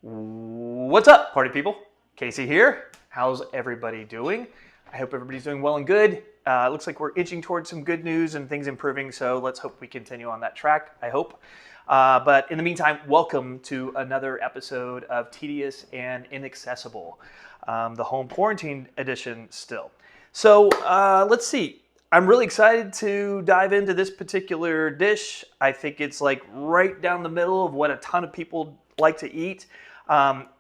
What's up, party people? Casey here. How's everybody doing? I hope everybody's doing well and good. Looks like we're inching towards some good news and things improving, so let's hope we continue on that track, I hope. But in the meantime, welcome to another episode of Tedious and Inaccessible, the home quarantine edition still. So let's see. I'm really excited to dive into this particular dish. I think it's like right down the middle of what a ton of people like to eat.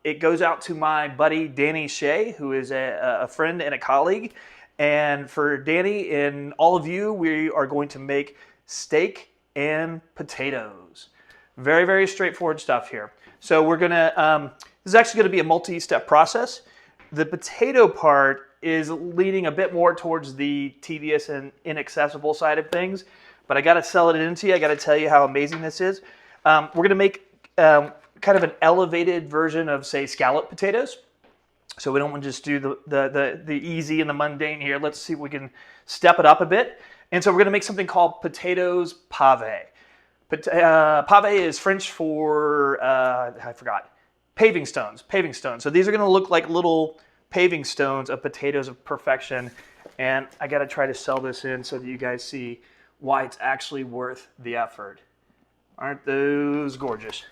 It goes out to my buddy Danny Shea, who is a friend and a colleague. And for Danny and all of you, we are going to make steak and potatoes. Very, very straightforward stuff here. So we're gonna, this is actually gonna be a multi-step process. The potato part is leaning a bit more towards the tedious and inaccessible side of things, but I gotta sell it into you. I gotta tell you how amazing this is. We're gonna make kind of an elevated version of, say, scallop potatoes. So we don't want to just do the easy and the mundane here. Let's see if we can step it up a bit. And so we're going to make something called potatoes pave. Pave is French for, I forgot, paving stones. Paving stones. So these are going to look like little paving stones of potatoes of perfection. And I got to try to sell this in so that you guys see why it's actually worth the effort. Aren't those gorgeous?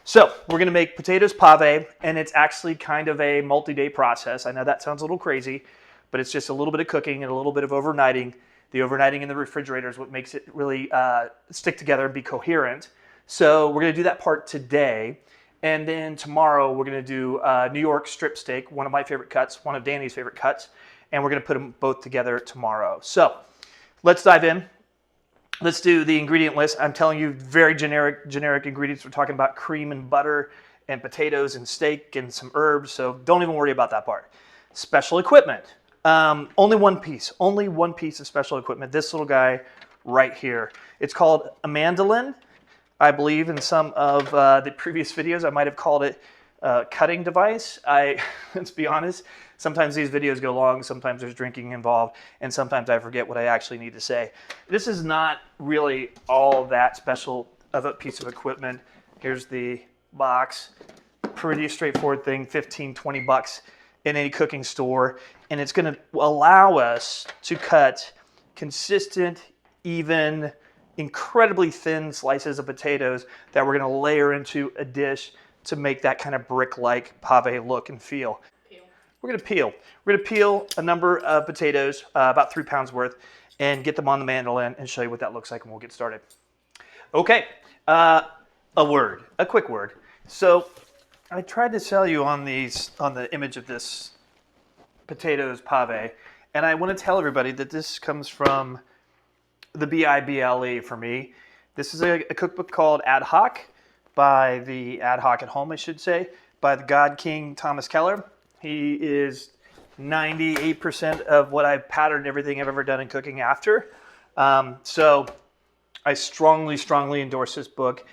So we're going to make potatoes pave, and it's actually kind of a multi-day process. I know that sounds a little crazy, but it's just a little bit of cooking and a little bit of overnighting. The overnighting in the refrigerator is what makes it really stick together and be coherent. So we're going to do that part today, and then tomorrow we're going to do New York strip steak, one of my favorite cuts, one of Danny's favorite cuts, and we're going to put them both together tomorrow. So let's dive in. Let's do the ingredient list. I'm telling you very generic ingredients. We're talking about cream and butter and potatoes and steak and some herbs, so don't even worry about that part. Special equipment. Only one piece of special equipment. This little guy right here. It's called a mandolin. I believe in some of the previous videos I might have called it a cutting device. Let's be honest, sometimes these videos go long, sometimes there's drinking involved, and sometimes I forget what I actually need to say. This is not really all that special of a piece of equipment. Here's the box. Pretty straightforward thing, 15, 20 bucks in any cooking store, and it's going to allow us to cut consistent, even, incredibly thin slices of potatoes that we're going to layer into a dish to make that kind of brick-like pave look and feel. We're going to peel. We're going to peel a number of potatoes, about 3 pounds worth, and get them on the mandolin and show you what that looks like, and we'll get started. Okay, a quick word. So I tried to sell you on the image of this potatoes pave, and I want to tell everybody that this comes from the Bible for me. This is a cookbook called Ad Hoc, by the Ad Hoc at Home, I should say, by the God King Thomas Keller. He is 98% of what I've patterned everything I've ever done in cooking after. So I strongly endorse this book.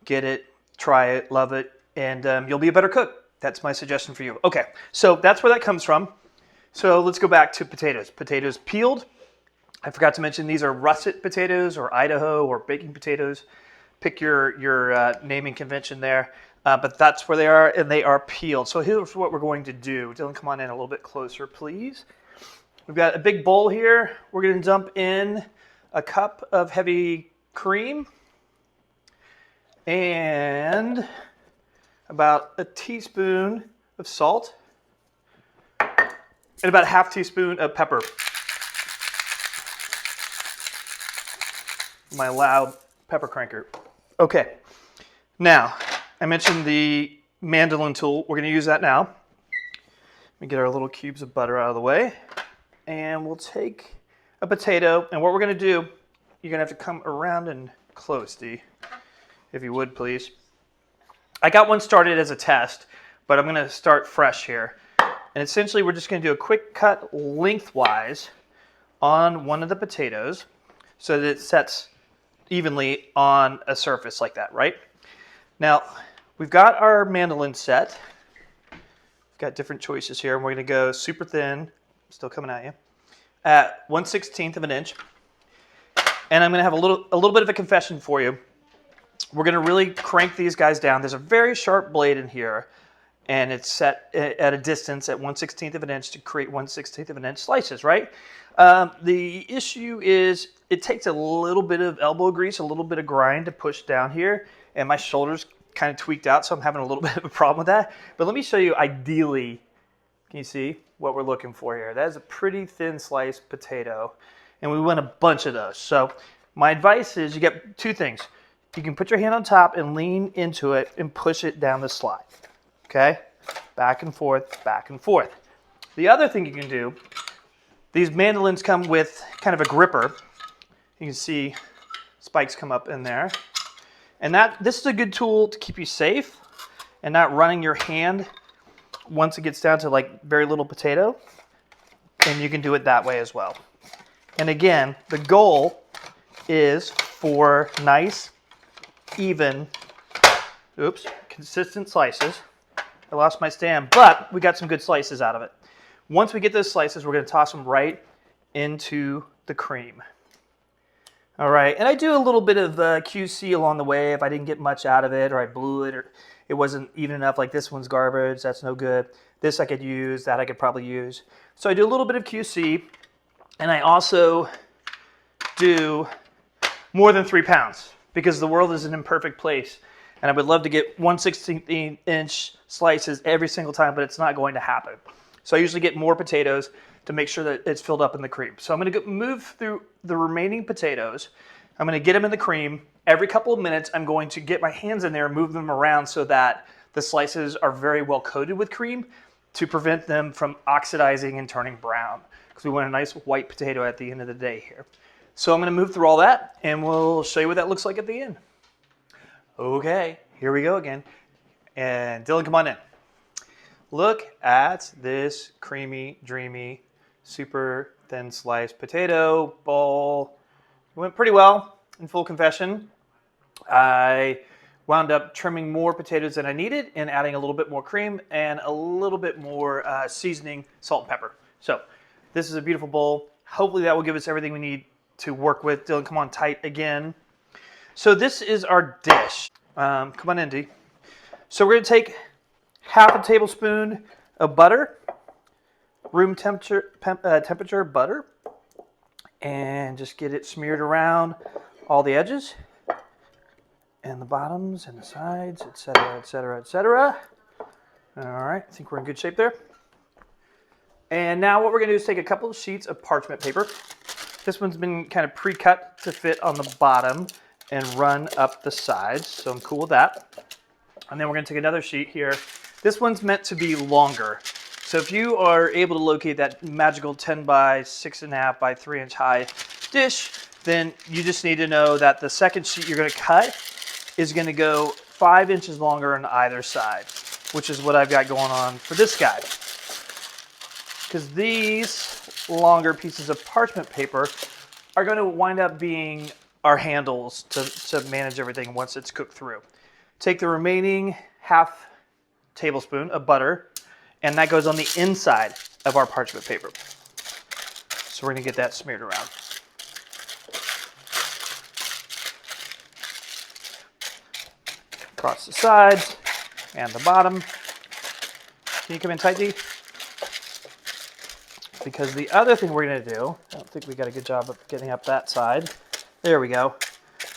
Get it, try it, love it, and you'll be a better cook. That's my suggestion for you. Okay, so that's where that comes from. So let's go back to potatoes. Potatoes peeled. I forgot to mention these are russet potatoes or Idaho or baking potatoes. Pick your naming convention there, but that's where they are, and they are peeled. So here's what we're going to do. Dylan, come on in a little bit closer, please. We've got a big bowl here. We're going to dump in a cup of heavy cream and about a teaspoon of salt and about a half teaspoon of pepper. My loud pepper cranker. Okay, now I mentioned the mandolin tool. We're going to use that now. Let me get our little cubes of butter out of the way, and we'll take a potato, and what we're going to do, you're going to have to come around and close, Dee, if you would, please. I got one started as a test, but I'm going to start fresh here, and essentially we're just going to do a quick cut lengthwise on one of the potatoes so that it sets evenly on a surface like that, right? Now, we've got our mandolin set. We've got different choices here, and we're gonna go super thin, still coming at you, at 1/16 of an inch. And I'm gonna have a little bit of a confession for you. We're gonna really crank these guys down. There's a very sharp blade in here. and it's set at a distance at 1/16 of an inch to create 1/16 of an inch slices, right? The issue is it takes a little bit of elbow grease, a little bit of grind to push down here, and my shoulder's kind of tweaked out, so I'm having a little bit of a problem with that. But let me show you ideally, can you see what we're looking for here? That is a pretty thin sliced potato, and we want a bunch of those. So my advice is you get two things. You can put your hand on top and lean into it and push it down the slide. Okay? Back and forth, back and forth. The other thing you can do, these mandolins come with kind of a gripper. You can see spikes come up in there. And this is a good tool to keep you safe and not running your hand once it gets down to like very little potato. And you can do it that way as well. And again, the goal is for nice, even, consistent slices. I lost my stand, but we got some good slices out of it. Once we get those slices, we're going to toss them right into the cream. All right, and I do a little bit of QC along the way if I didn't get much out of it, or I blew it, or it wasn't even enough, like this one's garbage, that's no good. This I could use, that I could probably use. So I do a little bit of QC, and I also do more than 3 pounds, because the world is an imperfect place. And I would love to get 1/16 inch slices every single time, but it's not going to happen. So I usually get more potatoes to make sure that it's filled up in the cream. So I'm going to move through the remaining potatoes. I'm going to get them in the cream. Every couple of minutes, I'm going to get my hands in there and move them around so that the slices are very well coated with cream to prevent them from oxidizing and turning brown, because we want a nice white potato at the end of the day here. So I'm going to move through all that, and we'll show you what that looks like at the end. Okay, here we go again. And Dylan, come on in. Look at this creamy, dreamy, super thin sliced potato bowl. It went pretty well, in full confession. I wound up trimming more potatoes than I needed and adding a little bit more cream and a little bit more seasoning, salt and pepper. So this is a beautiful bowl. Hopefully that will give us everything we need to work with. Dylan, come on tight again. So this is our dish. Come on in, D. So we're going to take half a tablespoon of butter, room temperature butter, and just get it smeared around all the edges and the bottoms and the sides, etc., etc., etc. All right, I think we're in good shape there. And now what we're going to do is take a couple of sheets of parchment paper. This one's been kind of pre-cut to fit on the bottom and run up the sides, so I'm cool with that. And then we're going to take another sheet here. This one's meant to be longer. So if you are able to locate that magical 10 by 6.5 by 3 inch high dish, then you just need to know that the second sheet you're going to cut is going to go 5 inches longer on either side, which is what I've got going on for this guy. Because these longer pieces of parchment paper are going to wind up being our handles to manage everything once it's cooked through. Take the remaining half tablespoon of butter, and that goes on the inside of our parchment paper. So we're going to get that smeared around. Across the sides and the bottom. Can you come in tight, D? Because the other thing we're going to do, I don't think we got a good job of getting up that side. There we go.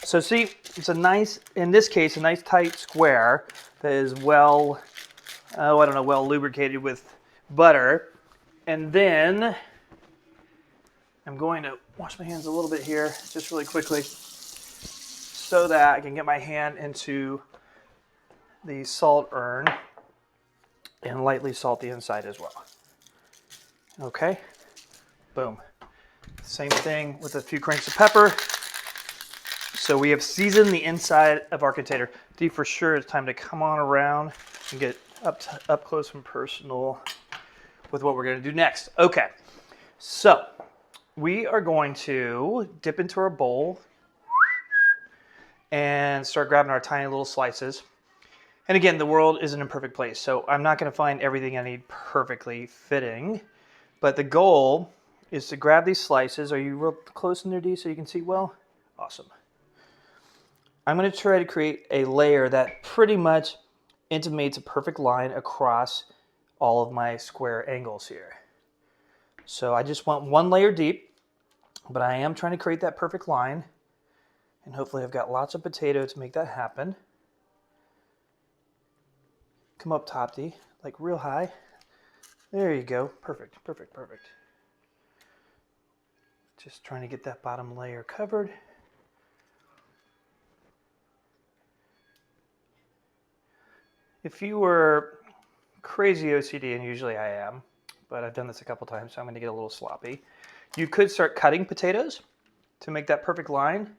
So see, it's a nice, in this case, a nice tight square that is well lubricated with butter. And then I'm going to wash my hands a little bit here, just really quickly, so that I can get my hand into the salt urn and lightly salt the inside as well. Okay, boom. Same thing with a few cranks of pepper. So we have seasoned the inside of our container. D, for sure it's time to come on around and get up close and personal with what we're going to do next. Okay, so we are going to dip into our bowl and start grabbing our tiny little slices. And again, the world is an imperfect place, so I'm not going to find everything I need perfectly fitting. But the goal is to grab these slices. Are you real close in there, D, so you can see well? Awesome. I'm going to try to create a layer that pretty much intimates a perfect line across all of my square angles here. So I just want one layer deep, but I am trying to create that perfect line. And hopefully I've got lots of potato to make that happen. Come up top, D, like real high. There you go. Perfect, perfect, perfect. Just trying to get that bottom layer covered. If you were crazy OCD, and usually I am, but I've done this a couple times, so I'm going to get a little sloppy. You could start cutting potatoes to make that perfect line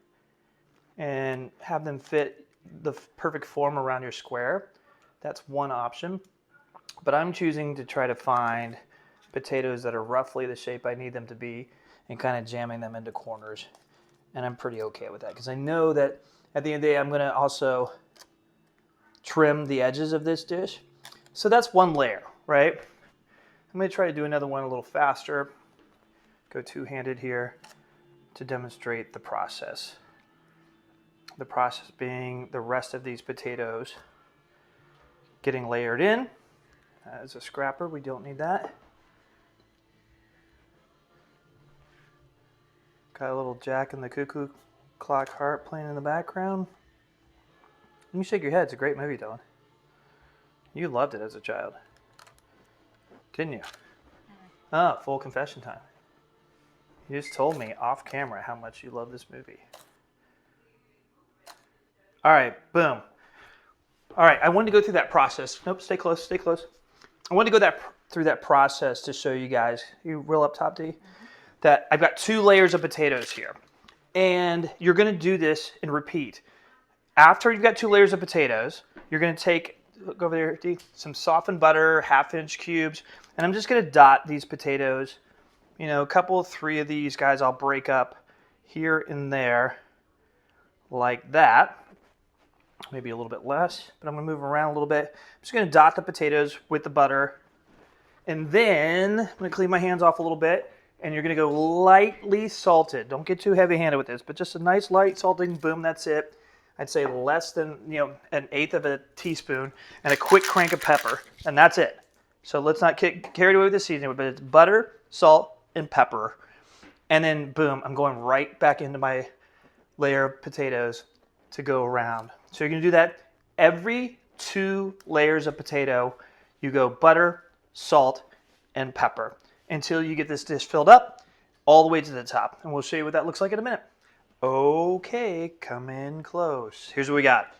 and have them fit the perfect form around your square. That's one option. But I'm choosing to try to find potatoes that are roughly the shape I need them to be and kind of jamming them into corners. And I'm pretty okay with that because I know that at the end of the day, I'm going to also trim the edges of this dish. So that's one layer, right? I'm going to try to do another one a little faster. Go two-handed here to demonstrate the process. The process being the rest of these potatoes getting layered in. As a scrapper, we don't need that. Got a little Jack and the Cuckoo Clock heart playing in the background. You shake your head. It's a great movie, Dylan. You loved it as a child. Didn't you? Oh, full confession time. You just told me off camera how much you love this movie. All right, boom. All right, I wanted to go through that process. Nope, stay close, stay close. I wanted to go through that process to show you guys. You roll up top, D? That I've got 2 layers of potatoes here. And you're going to do this and repeat. After you've got 2 layers of potatoes, you're going to take, look over there, D, some softened butter, 1/2-inch cubes, and I'm just going to dot these potatoes. You know, a couple, 3 of these guys I'll break up here and there like that. Maybe a little bit less, but I'm going to move around a little bit. I'm just going to dot the potatoes with the butter. And then I'm going to clean my hands off a little bit. And you're going to go lightly salted. Don't get too heavy-handed with this, but just a nice light salting. Boom, that's it. I'd say less than 1/8 of a teaspoon and a quick crank of pepper. And that's it. So let's not get carried away with the seasoning, but it's butter, salt, and pepper. And then boom, I'm going right back into my layer of potatoes to go around. So you're going to do that every 2 layers of potato. You go butter, salt, and pepper until you get this dish filled up all the way to the top. And we'll show you what that looks like in a minute. Okay, come in close. Here's what we got.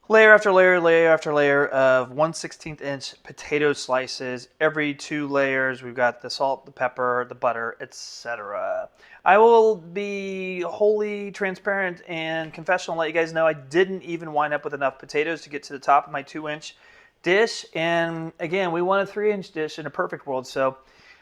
Layer after layer, layer after layer of 1/16-inch potato slices. Every 2 layers, we've got the salt, the pepper, the butter, etc. I will be wholly transparent and confessional and let you guys know I didn't even wind up with enough potatoes to get to the top of my 2-inch dish. And again, we want a 3-inch dish in a perfect world, so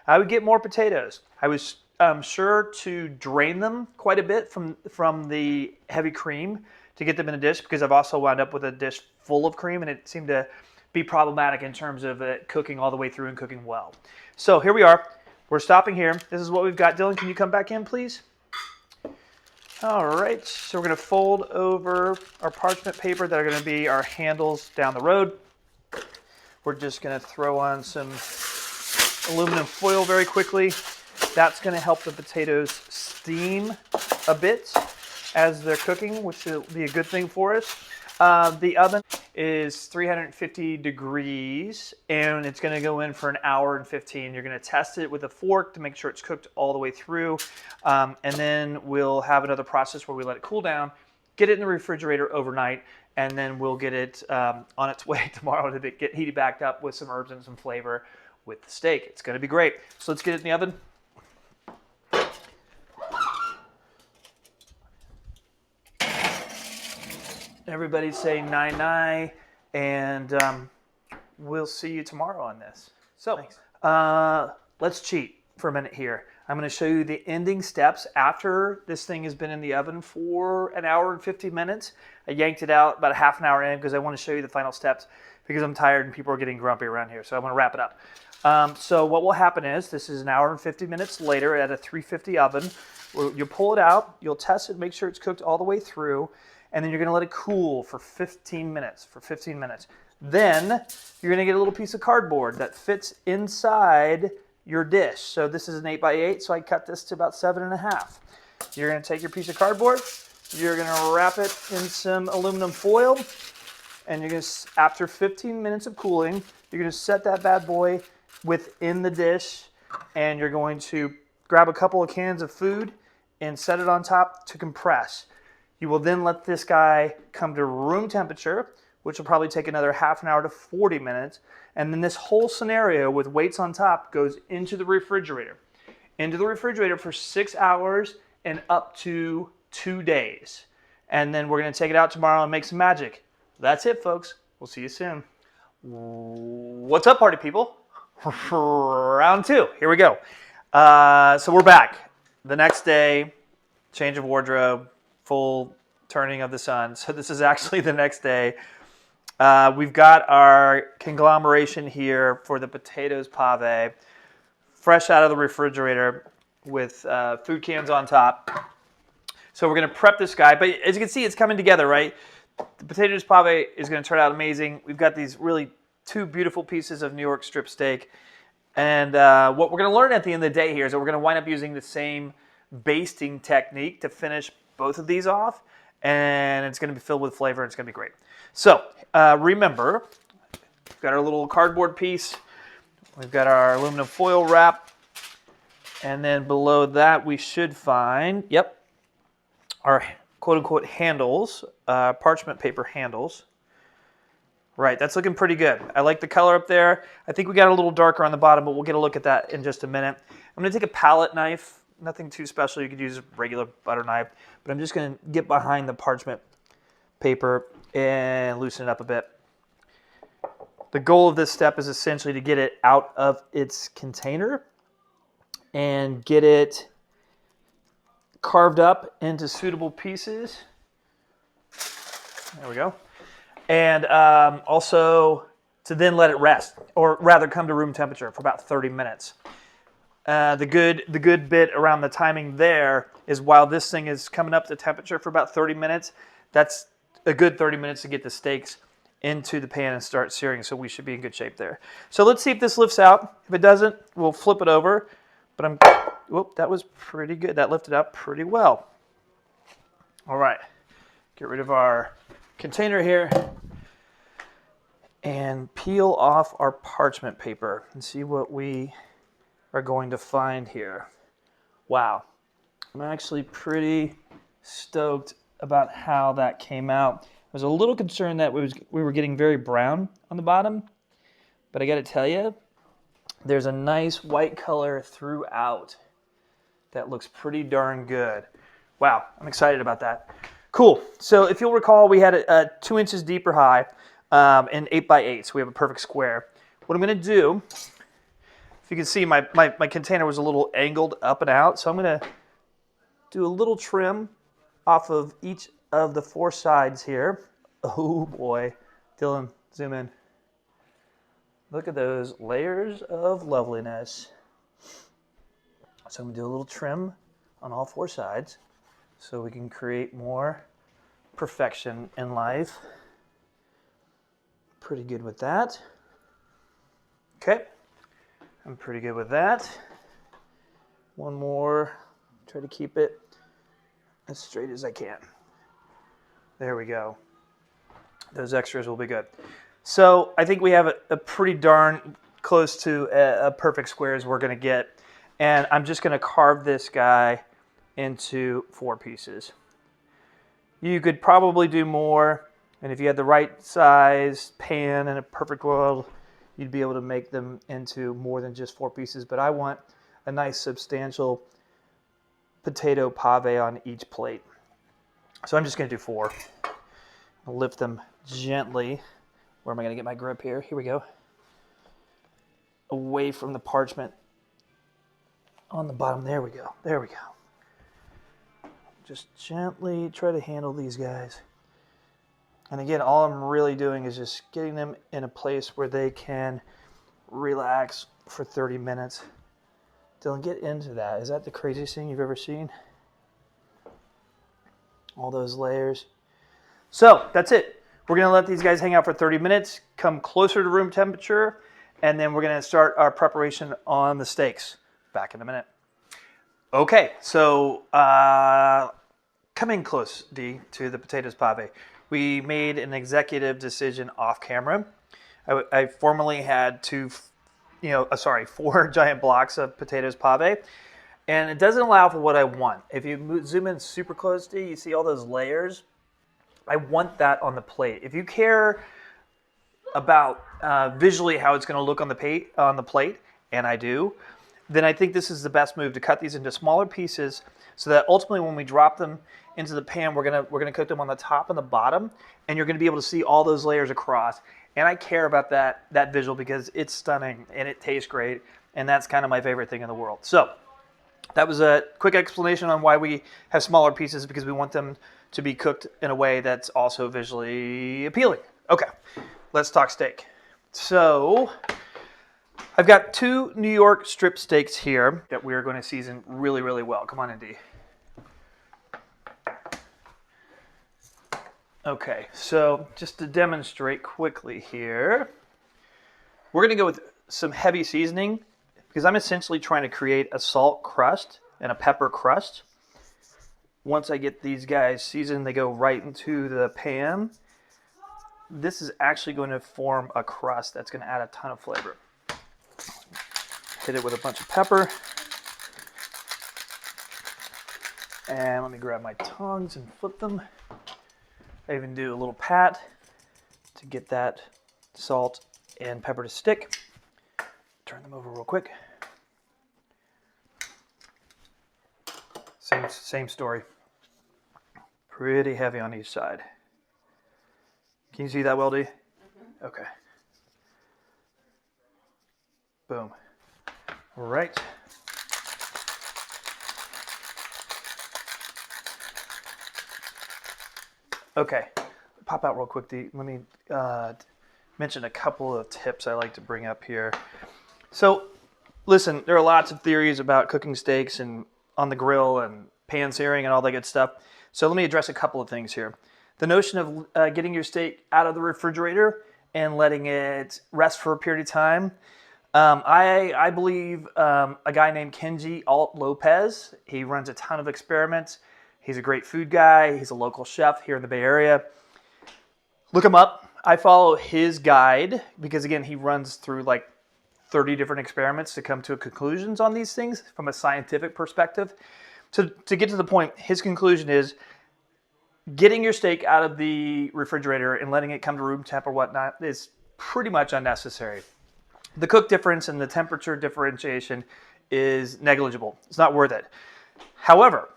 I would get more potatoes. I was sure to drain them quite a bit from the heavy cream to get them in a dish, because I've also wound up with a dish full of cream and it seemed to be problematic in terms of it cooking all the way through and cooking well. So here we are. We're stopping here. This is what we've got. Dylan, can you come back in, please? All right. So we're going to fold over our parchment paper that are going to be our handles down the road. We're just going to throw on some aluminum foil very quickly. That's going to help the potatoes steam a bit as they're cooking, which will be a good thing for us. The oven is 350 degrees and it's going to go in for 1 hour and 15. You're going to test it with a fork to make sure it's cooked all the way through. And then we'll have another process where we let it cool down, get it in the refrigerator overnight, and then we'll get it on its way tomorrow to get heated back up with some herbs and some flavor with the steak. It's going to be great. So let's get it in the oven. Everybody say nine, and we'll see you tomorrow on this. So let's cheat for a minute here. I'm going to show you the ending steps after this thing has been in the oven for 1 hour and 50 minutes. I yanked it out about a half an hour in because I want to show you the final steps because I'm tired and people are getting grumpy around here. So I want to wrap it up. So what will happen is this is 1 hour and 50 minutes later at a 350 oven. You'll pull it out. You'll test it, make sure it's cooked all the way through. and then you're gonna let it cool for 15 minutes. Then you're gonna get a little piece of cardboard that fits inside your dish. So this is an 8x8, so I cut this to about 7.5. You're gonna take your piece of cardboard, you're gonna wrap it in some aluminum foil, and you're gonna, after 15 minutes of cooling, you're gonna set that bad boy within the dish, and you're going to grab a couple of cans of food and set it on top to compress. You will then let this guy come to room temperature, which will probably take another half an hour to 40 minutes. And then this whole scenario with weights on top goes into the refrigerator. Into the refrigerator for 6 hours and up to 2 days. And then we're gonna take it out tomorrow and make some magic. That's it, folks. We'll see you soon. What's up, party people? Round 2, here we go. So we're back. The next day, change of wardrobe, full turning of the sun. So this is actually the next day. We've got our conglomeration here for the potatoes pave, fresh out of the refrigerator with food cans on top. So we're going to prep this guy, but as you can see, it's coming together, right? The potatoes pave is going to turn out amazing. We've got these really 2 beautiful pieces of New York strip steak. And what we're going to learn at the end of the day here is that we're going to wind up using the same basting technique to finish both of these off. And it's going to be filled with flavor. And it's going to be great. So remember, we've got our little cardboard piece. We've got our aluminum foil wrap. And then below that, we should find, our quote-unquote handles, parchment paper handles. Right, that's looking pretty good. I like the color up there. I think we got a little darker on the bottom, but we'll get a look at that in just a minute. I'm going to take a palette knife. Nothing too special. You could use a regular butter knife. But I'm just going to get behind the parchment paper and loosen it up a bit. The goal of this step is essentially to get it out of its container and get it carved up into suitable pieces. There we go. And also to then let it rest, or rather come to room temperature for about 30 minutes. The good bit around the timing there is while this thing is coming up to temperature for about 30 minutes, that's a good 30 minutes to get the steaks into the pan and start searing, so we should be in good shape there. So let's see if this lifts out. If it doesn't, we'll flip it over. But that was pretty good. That lifted up pretty well. All right, get rid of our container here and peel off our parchment paper and see what we are going to find here. Wow, I'm actually pretty stoked about how that came out. I was a little concerned that we were getting very brown on the bottom, but I got to tell you, there's a nice white color throughout that looks pretty darn good. Wow, I'm excited about that. Cool. So if you'll recall, we had a 2 inches deep or high and 8x8, so we have a perfect square. What I'm going to do, if you can see, my container was a little angled up and out, so I'm going to do a little trim off of each of the 4 sides here. Oh boy, Dylan, zoom in. Look at those layers of loveliness. So I'm going to do a little trim on all 4 sides so we can create more perfection in life. Pretty good with that. Okay, I'm pretty good with that. One more, try to keep it as straight as I can. There we go. Those extras will be good. So I think we have a pretty darn close to a perfect square as we're going to get. And I'm just going to carve this guy into 4 pieces. You could probably do more, and if you had the right size pan in a perfect world, you'd be able to make them into more than just 4 pieces. But I want a nice substantial potato pave on each plate. So I'm just going to do 4. I'll lift them gently. Where am I going to get my grip here? Here we go. Away from the parchment on the bottom. There we go. There we go. Just gently try to handle these guys. And again, all I'm really doing is just getting them in a place where they can relax for 30 minutes. Dylan, get into that. Is that the craziest thing you've ever seen? All those layers. So that's it. We're gonna let these guys hang out for 30 minutes, come closer to room temperature, and then we're gonna start our preparation on the steaks. Back in a minute. Okay, so coming close, D, to the potatoes pave. We made an executive decision off camera. I formerly had four giant blocks of potatoes pave, and it doesn't allow for what I want. If you zoom in super close, D, you see all those layers. I want that on the plate. If you care about visually how it's going to look on the plate, and I do, then I think this is the best move to cut these into smaller pieces so that ultimately when we drop them into the pan, we're gonna cook them on the top and the bottom, and you're gonna be able to see all those layers across. And I care about that visual because it's stunning and it tastes great, and that's kind of my favorite thing in the world. So that was a quick explanation on why we have smaller pieces, because we want them to be cooked in a way that's also visually appealing. Okay, let's talk steak. So I've got 2 New York strip steaks here that we're going to season really, really well. Come on, Indy. Okay, so just to demonstrate quickly here, we're going to go with some heavy seasoning because I'm essentially trying to create a salt crust and a pepper crust. Once I get these guys seasoned, they go right into the pan. This is actually going to form a crust that's going to add a ton of flavor. Hit it with a bunch of pepper. And let me grab my tongs and flip them. I even do a little pat to get that salt and pepper to stick. Turn them over real quick. Same story. Pretty heavy on each side. Can you see that well, D? Mm-hmm. Okay. Boom. All right. Okay. Pop out real quick, D. Let me mention a couple of tips I like to bring up here. So, listen, there are lots of theories about cooking steaks and on the grill and pan-searing and all that good stuff. So let me address a couple of things here. The notion of getting your steak out of the refrigerator and letting it rest for a period of time. I believe a guy named Kenji Alt Lopez. He runs a ton of experiments. He's a great food guy. He's a local chef here in the Bay Area. Look him up. I follow his guide because, again, he runs through like 30 different experiments to come to conclusions on these things from a scientific perspective. To get to the point, his conclusion is getting your steak out of the refrigerator and letting it come to room temp or whatnot is pretty much unnecessary. The cook difference and the temperature differentiation is negligible. It's not worth it. However,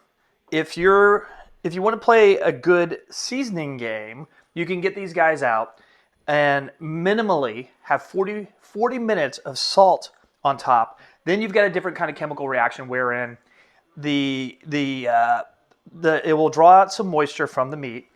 if you want to play a good seasoning game, you can get these guys out and minimally have 40 minutes of salt on top. Then you've got a different kind of chemical reaction wherein it will draw out some moisture from the meat.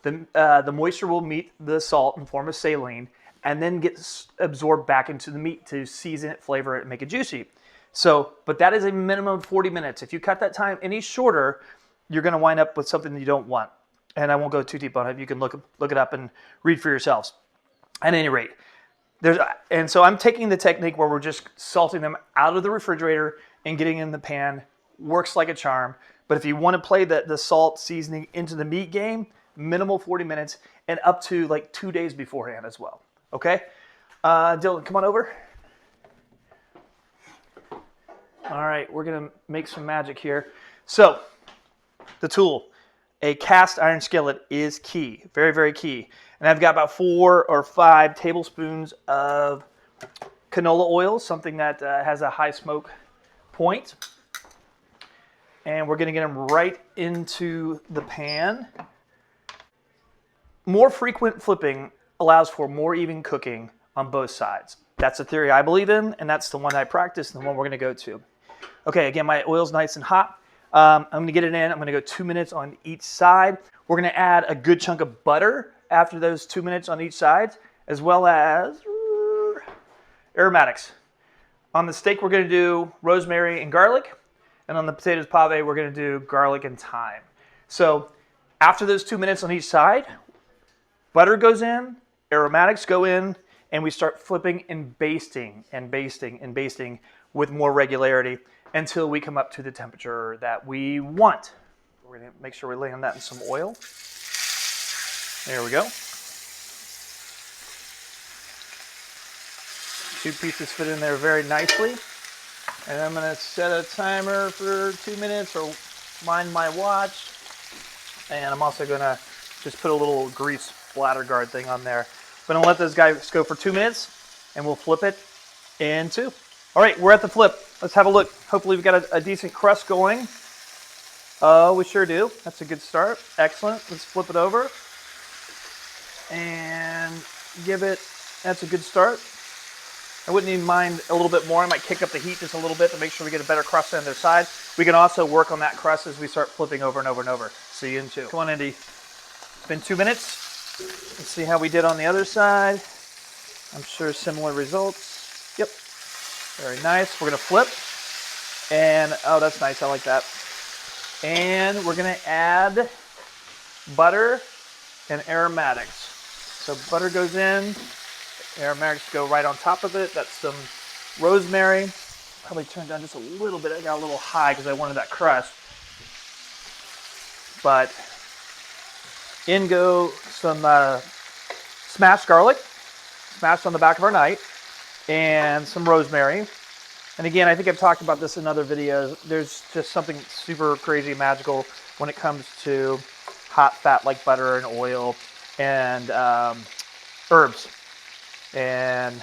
The moisture will meet the salt and form a saline, and then get absorbed back into the meat to season it, flavor it, and make it juicy. So, but that is a minimum of 40 minutes. If you cut that time any shorter, you're going to wind up with something you don't want. And I won't go too deep on it. You can look it up and read for yourselves. At any rate, so I'm taking the technique where we're just salting them out of the refrigerator and getting in the pan. Works like a charm. But if you want to play the salt seasoning into the meat game, minimal 40 minutes and up to like 2 days beforehand as well. Okay? Dylan, come on over. All right, we're going to make some magic here. So, the tool, a cast iron skillet is key. Very, very key. And I've got about 4 or 5 tablespoons of canola oil, something that has a high smoke point. And we're going to get them right into the pan. More frequent flipping allows for more even cooking on both sides. That's the theory I believe in, and that's the one I practice and the one we're going to go to. Okay, again, my oil's nice and hot. I'm going to get it in. I'm going to go 2 minutes on each side. We're going to add a good chunk of butter after those 2 minutes on each side, as well as aromatics. On the steak, we're going to do rosemary and garlic. And on the potatoes pave, we're going to do garlic and thyme. So after those 2 minutes on each side, Butter goes in, aromatics go in, and we start flipping and basting and basting and basting with more regularity until we come up to the temperature that we want. We're going to make sure we land that in some oil. There we go. 2 pieces fit in there very nicely. And I'm going to set a timer for 2 minutes or mind my watch. And I'm also going to just put a little grease bladder guard thing on there. I'm going to let those guys go for 2 minutes and we'll flip it in 2. All right, we're at the flip. Let's have a look. Hopefully we've got a decent crust going. Oh, we sure do. That's a good start. Excellent. Let's flip it over and give it, that's a good start. I wouldn't even mind a little bit more. I might kick up the heat just a little bit to make sure we get a better crust on the other side. We can also work on that crust as we start flipping over and over and over. See you in 2. Come on, Indy. It's been 2 minutes. Let's see how we did on the other side. I'm sure similar results. Yep. Very nice. We're going to flip. And, oh, that's nice. I like that. And we're going to add butter and aromatics. So butter goes in. Aromatics go right on top of it. That's some rosemary. Probably turned down just a little bit. I got a little high because I wanted that crust. But in go some smashed garlic, smashed on the back of our knife, and some rosemary. And again, I think I've talked about this in other videos. There's just something super crazy magical when it comes to hot fat like butter and oil and herbs and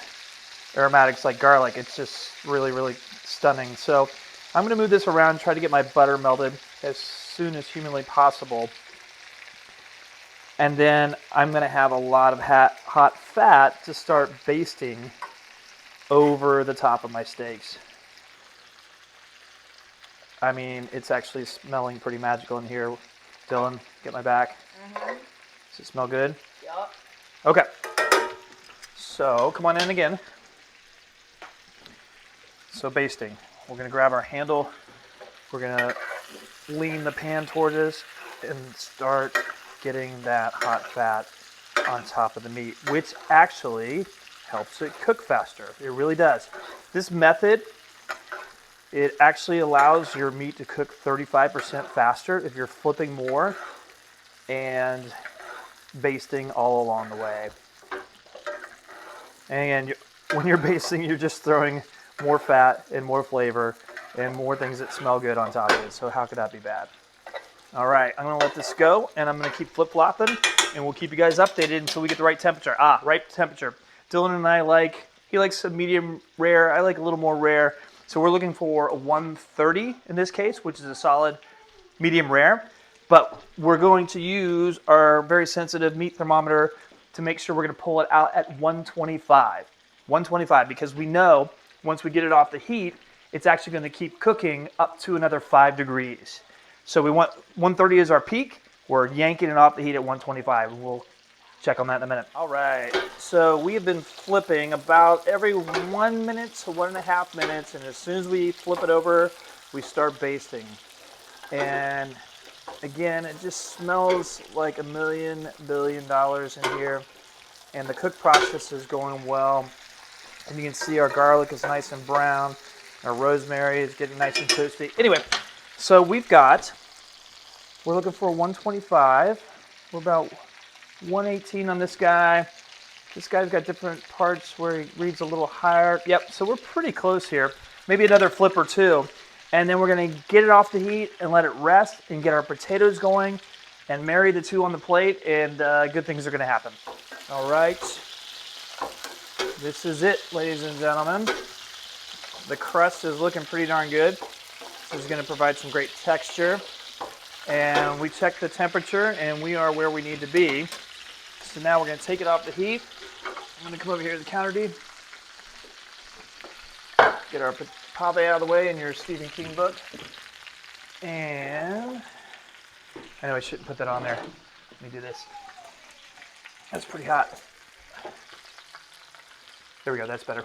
aromatics like garlic. It's just really, really stunning. So I'm going to move this around, try to get my butter melted as soon as humanly possible. And then I'm going to have a lot of hot fat to start basting over the top of my steaks. I mean, it's actually smelling pretty magical in here. Dylan, get my back. Does it smell good? Yep. Okay. So come on in again. So basting. We're going to grab our handle. We're going to lean the pan towards us and start getting that hot fat on top of the meat, which actually helps it cook faster. It really does. This method, it actually allows your meat to cook 35% faster if you're flipping more and basting all along the way. And when you're basting, you're just throwing more fat and more flavor and more things that smell good on top of it. So how could that be bad? All right, I'm gonna let this go and I'm gonna keep flip-flopping and we'll keep you guys updated until we get the right temperature. Right temperature. Dylan and I he likes some medium rare. I like a little more rare. So we're looking for a 130 in this case, which is a solid medium rare. But we're going to use our very sensitive meat thermometer to make sure we're going to pull it out at 125. 125, because we know once we get it off the heat, it's actually going to keep cooking up to another 5 degrees. So we want 130 as our peak. We're yanking it off the heat at 125. We'll check on that in a minute. All right, so we have been flipping about every 1 minute to 1.5 minutes, and as soon as we flip it over, we start basting. And again, it just smells like $1 billion in here, and the cook process is going well. And you can see our garlic is nice and brown. Our rosemary is getting nice and toasty. Anyway, so we're looking for 125. We're about 118 on this guy. This guy's got different parts where he reads a little higher. Yep, so we're pretty close here. Maybe another flip or two. And then we're gonna get it off the heat and let it rest and get our potatoes going and marry the two on the plate, and good things are gonna happen. All right, this is it, ladies and gentlemen. The crust is looking pretty darn good. This is gonna provide some great texture. And we checked the temperature and we are where we need to be. So now we're gonna take it off the heat. I'm gonna come over here to the counter, dude. Get our Pave out of the way in your Stephen King book. And I know I shouldn't put that on there. Let me do this. That's pretty hot. There we go, that's better.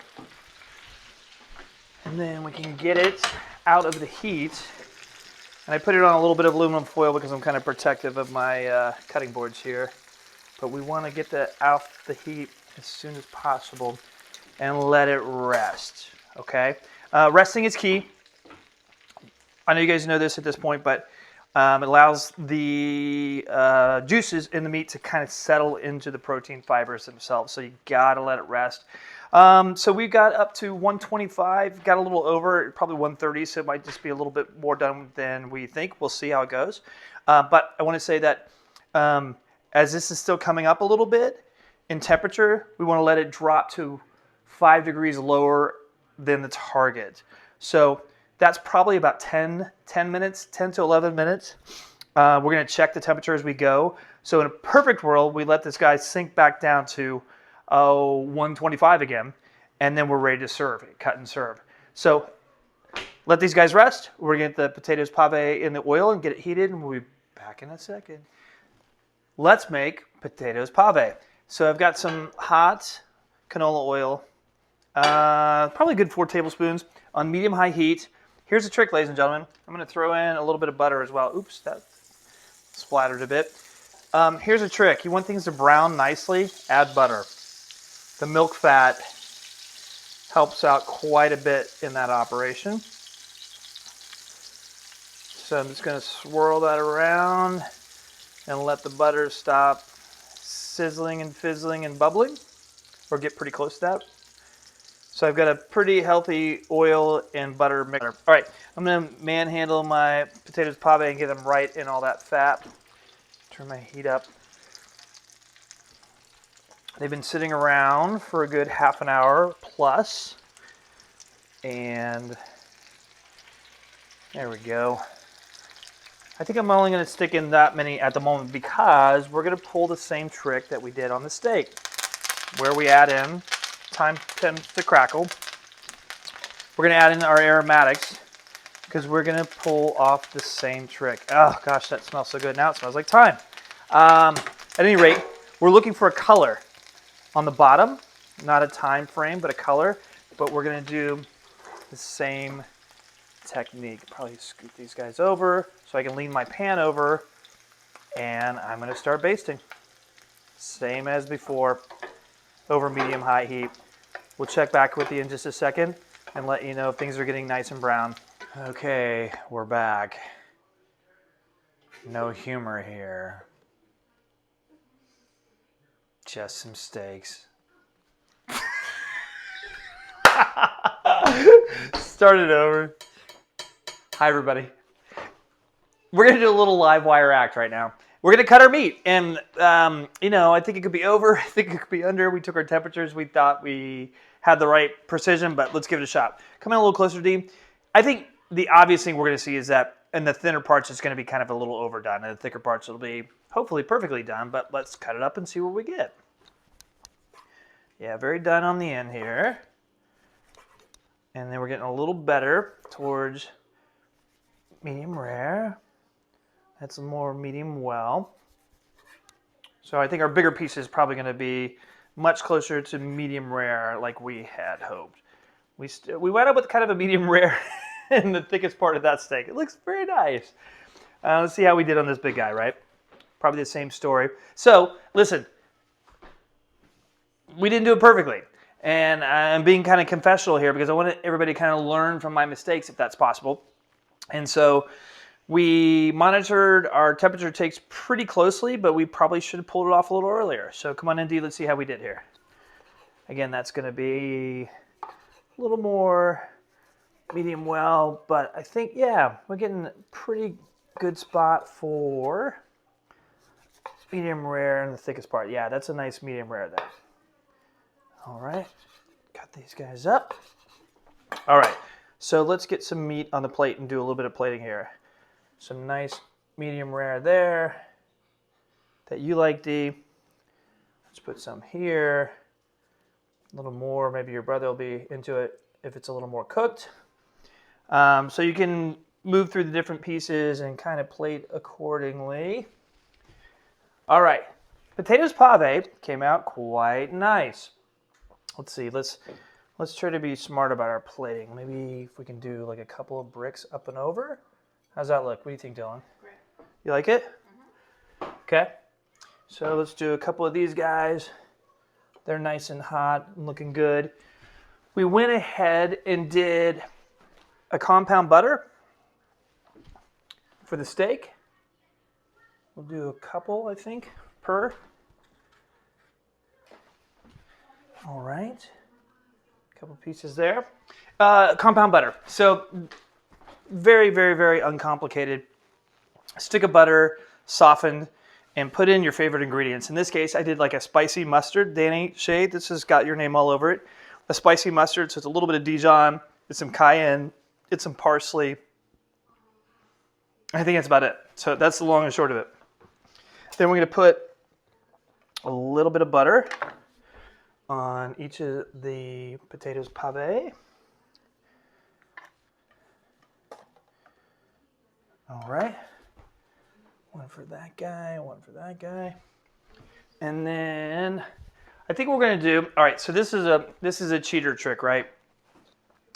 And then we can get it out of the heat. And I put it on a little bit of aluminum foil because I'm kind of protective of my cutting boards here. but we want to get that off the heat as soon as possible and let it rest, okay? Resting is key. I know you guys know this at this point, but it allows the juices in the meat to kind of settle into the protein fibers themselves, so you gotta let it rest. So we got up to 125, got a little over, probably 130, so it might just be a little bit more done than we think. We'll see how it goes. But I want to say that as this is still coming up a little bit in temperature, we want to let it drop to 5 degrees lower than the target. So that's probably about 10 minutes, 10 to 11 minutes. We're going to check the temperature as we go. So in a perfect world, we let this guy sink back down to 125 again, and then we're ready to serve, cut and serve. So let these guys rest. We're going to get the potatoes pave in the oil and get it heated, and we'll be back in a second. Let's make potatoes pave. So I've got some hot canola oil, probably a good 4 tablespoons on medium-high heat. Here's the trick, ladies and gentlemen. I'm going to throw in a little bit of butter as well. Oops, that splattered a bit. Here's a trick. You want things to brown nicely, add butter. The milk fat helps out quite a bit in that operation. So I'm just going to swirl that around and let the butter stop sizzling and fizzling and bubbling, or get pretty close to that. So I've got a pretty healthy oil and butter mixture. All right, I'm going to manhandle my potatoes pave and get them right in all that fat. Turn my heat up. They've been sitting around for a good half an hour plus. And there we go. I think I'm only going to stick in that many at the moment because we're going to pull the same trick that we did on the steak, where we add in, time tends to crackle. We're going to add in our aromatics because we're going to pull off the same trick. Oh gosh, that smells so good. Now it smells like thyme. At any rate, we're looking for a color on the bottom, not a time frame, but a color. But we're going to do the same technique. Probably scoot these guys over so I can lean my pan over, and I'm going to start basting. Same as before, over medium-high heat. We'll check back with you in just a second and let you know if things are getting nice and brown. Okay, we're back. No humor here. Just some steaks. Start it over. Hi, everybody. We're going to do a little live wire act right now. We're going to cut our meat. And, I think it could be over. I think it could be under. We took our temperatures. We thought we had the right precision, but let's give it a shot. Come in a little closer, Dee. I think the obvious thing we're going to see is that in the thinner parts, it's going to be kind of a little overdone. And the thicker parts, it'll be hopefully perfectly done. But let's cut it up and see what we get. Yeah, very done on the end here. And then we're getting a little better towards medium rare. That's more medium well. So I think our bigger piece is probably going to be much closer to medium rare like we had hoped. We wound up with kind of a medium rare in the thickest part of that steak. It looks very nice. Let's see how we did on this big guy, right? Probably the same story. So listen, we didn't do it perfectly. And I'm being kind of confessional here because I want everybody to kind of learn from my mistakes if that's possible. And so we monitored our temperature takes pretty closely, but we probably should have pulled it off a little earlier. So come on in, Dee, let's see how we did here. Again, that's going to be a little more medium well, but I think, yeah, we're getting a pretty good spot for medium rare in the thickest part. Yeah, that's a nice medium rare there. All right, cut these guys up. All right, so let's get some meat on the plate and do a little bit of plating here. Some nice medium rare there that you like, Dee. Let's put some here. A little more, maybe your brother will be into it if it's a little more cooked. So you can move through the different pieces and kind of plate accordingly. All right, potatoes pave came out quite nice. Let's see, let's try to be smart about our plating. Maybe if we can do like a couple of bricks up and over. How's that look? What do you think, Dylan? Great. You like it? Mm-hmm. Okay. So let's do a couple of these guys. They're nice and hot and looking good. We went ahead and did a compound butter for the steak. We'll do a couple, I think, per. All right. A couple pieces there. Compound butter. So very, very, very uncomplicated. Stick of butter, softened, and put in your favorite ingredients. In this case, I did like a spicy mustard. Danny Shade, this has got your name all over it. A spicy mustard, so it's a little bit of Dijon, it's some cayenne, it's some parsley. I think that's about it. So that's the long and short of it. Then we're going to put a little bit of butter on each of the potatoes pave. All right. One for that guy, one for that guy. And then I think what we're going to do, all right, so this is a cheater trick, right?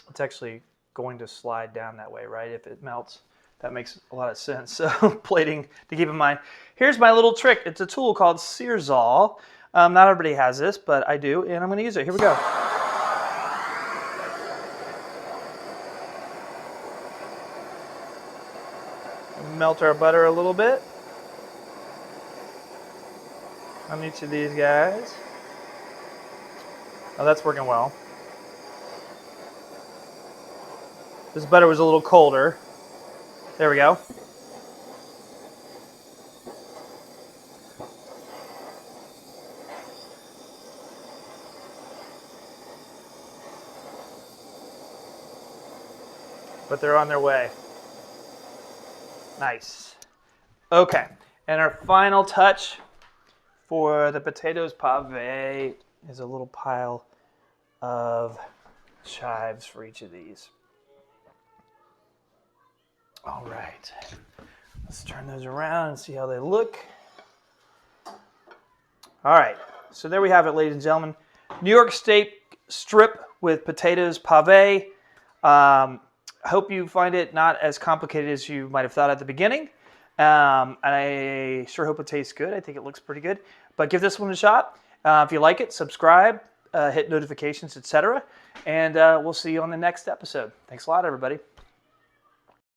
It's actually going to slide down that way, right? If it melts, that makes a lot of sense. So plating to keep in mind. Here's my little trick. It's a tool called Searzall. Not everybody has this, but I do, and I'm going to use it. Here we go. Melt our butter a little bit on each of these guys. Oh, that's working well. This butter was a little colder. There we go. But they're on their way. Nice. Okay, and our final touch for the potatoes pave is a little pile of chives for each of these. All right, let's turn those around and see how they look. All right, so there we have it, ladies and gentlemen. New York steak strip with potatoes pave. I hope you find it not as complicated as you might have thought at the beginning. And I sure hope it tastes good. I think it looks pretty good. But give this one a shot. If you like it, subscribe, hit notifications, etc. And we'll see you on the next episode. Thanks a lot, everybody.